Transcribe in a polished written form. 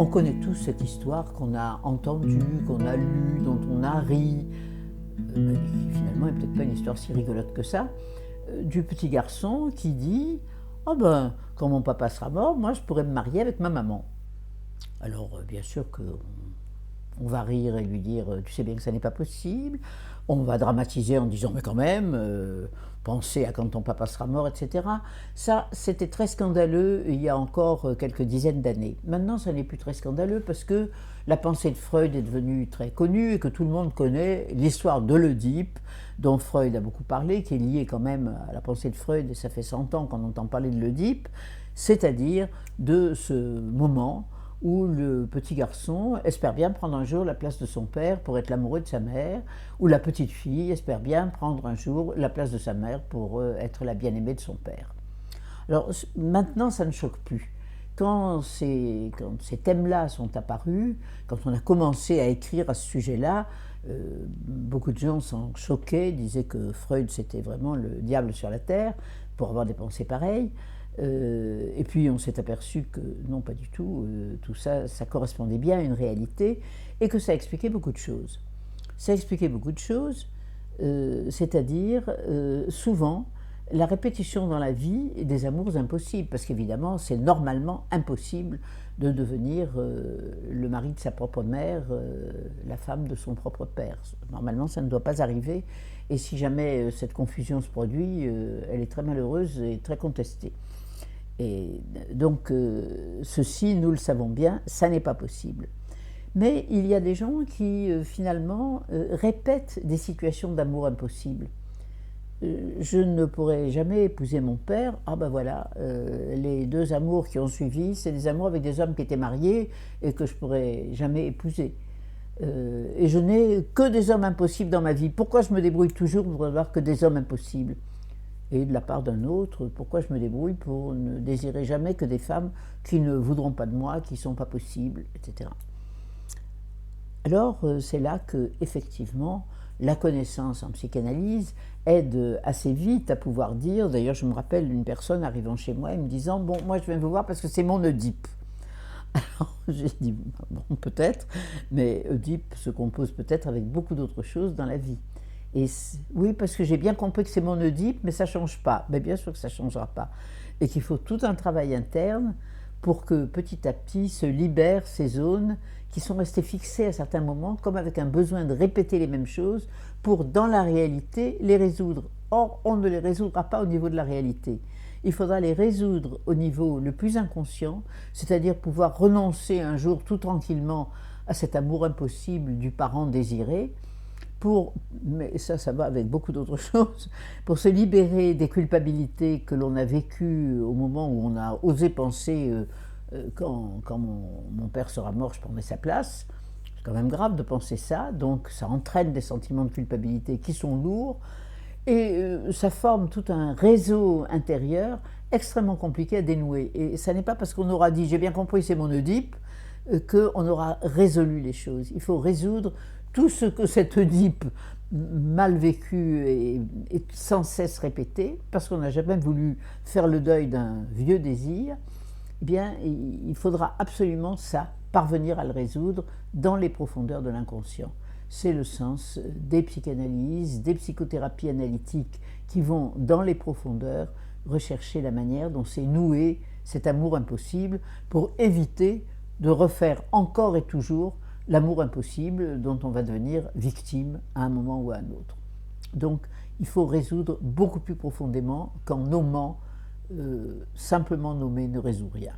On connaît tous cette histoire qu'on a entendue, qu'on a lue, dont on a ri, qui finalement n'est peut-être pas une histoire si rigolote que ça, du petit garçon qui dit « Oh ben, quand mon papa sera mort, moi je pourrais me marier avec ma maman ». Alors bien sûr qu'on va rire et lui dire « Tu sais bien que ça n'est pas possible ». On va dramatiser en disant « Mais quand même, pensez à quand ton papa sera mort, etc. » Ça, c'était très scandaleux il y a encore quelques dizaines d'années. Maintenant, ça n'est plus très scandaleux parce que la pensée de Freud est devenue très connue et que tout le monde connaît l'histoire de l'Oedipe, dont Freud a beaucoup parlé, qui est liée quand même à la pensée de Freud, et ça fait 100 ans qu'on entend parler de l'Oedipe, c'est-à-dire de ce moment où le petit garçon espère bien prendre un jour la place de son père pour être l'amoureux de sa mère, ou la petite fille espère bien prendre un jour la place de sa mère pour être la bien-aimée de son père. Alors maintenant, ça ne choque plus. Quand ces thèmes-là sont apparus, quand on a commencé à écrire à ce sujet-là, beaucoup de gens s'en choquaient, disaient que Freud c'était vraiment le diable sur la terre pour avoir des pensées pareilles. Et puis on s'est aperçu que non, pas du tout, tout ça, ça correspondait bien à une réalité et que ça expliquait beaucoup de choses. Ça expliquait beaucoup de choses, c'est-à-dire souvent la répétition dans la vie des amours impossibles, parce qu'évidemment c'est normalement impossible de devenir le mari de sa propre mère, la femme de son propre père. Normalement ça ne doit pas arriver, et si jamais cette confusion se produit, elle est très malheureuse et très contestée. Et donc, ceci, nous le savons bien, ça n'est pas possible. Mais il y a des gens qui, finalement, répètent des situations d'amour impossibles. Je ne pourrai jamais épouser mon père. Ah ben voilà, les deux amours qui ont suivi, c'est des amours avec des hommes qui étaient mariés et que je ne pourrai jamais épouser. Et je n'ai que des hommes impossibles dans ma vie. Pourquoi je me débrouille toujours pour avoir que des hommes impossibles ? Et de la part d'un autre, pourquoi je me débrouille pour ne désirer jamais que des femmes qui ne voudront pas de moi, qui ne sont pas possibles, etc. Alors c'est là que, effectivement, la connaissance en psychanalyse aide assez vite à pouvoir dire, d'ailleurs je me rappelle d'une personne arrivant chez moi et me disant « Bon, moi je viens vous voir parce que c'est mon Oedipe ». Alors j'ai dit « Bon, peut-être, mais Oedipe se compose peut-être avec beaucoup d'autres choses dans la vie ». Et oui, parce que j'ai bien compris que c'est mon Oedipe, mais ça ne change pas. Mais bien sûr que ça ne changera pas. Et qu'il faut tout un travail interne pour que petit à petit se libèrent ces zones qui sont restées fixées à certains moments, comme avec un besoin de répéter les mêmes choses pour, dans la réalité, les résoudre. Or, on ne les résoudra pas au niveau de la réalité. Il faudra les résoudre au niveau le plus inconscient, c'est-à-dire pouvoir renoncer un jour tout tranquillement à cet amour impossible du parent désiré, mais ça va avec beaucoup d'autres choses, pour se libérer des culpabilités que l'on a vécues au moment où on a osé penser quand mon père sera mort, je prendrai sa place. C'est quand même grave de penser ça, donc ça entraîne des sentiments de culpabilité qui sont lourds, et ça forme tout un réseau intérieur extrêmement compliqué à dénouer. Et ça n'est pas parce qu'on aura dit « j'ai bien compris, c'est mon Oedipe » qu'on aura résolu les choses. Il faut résoudre tout ce que cet Oedipe mal vécu et sans cesse répété, parce qu'on n'a jamais voulu faire le deuil d'un vieux désir, eh bien, il faudra absolument ça, parvenir à le résoudre dans les profondeurs de l'inconscient. C'est le sens des psychanalyses, des psychothérapies analytiques qui vont dans les profondeurs rechercher la manière dont s'est noué cet amour impossible pour éviter de refaire encore et toujours l'amour impossible dont on va devenir victime à un moment ou à un autre. Donc il faut résoudre beaucoup plus profondément qu'en nommant, simplement nommer ne résout rien.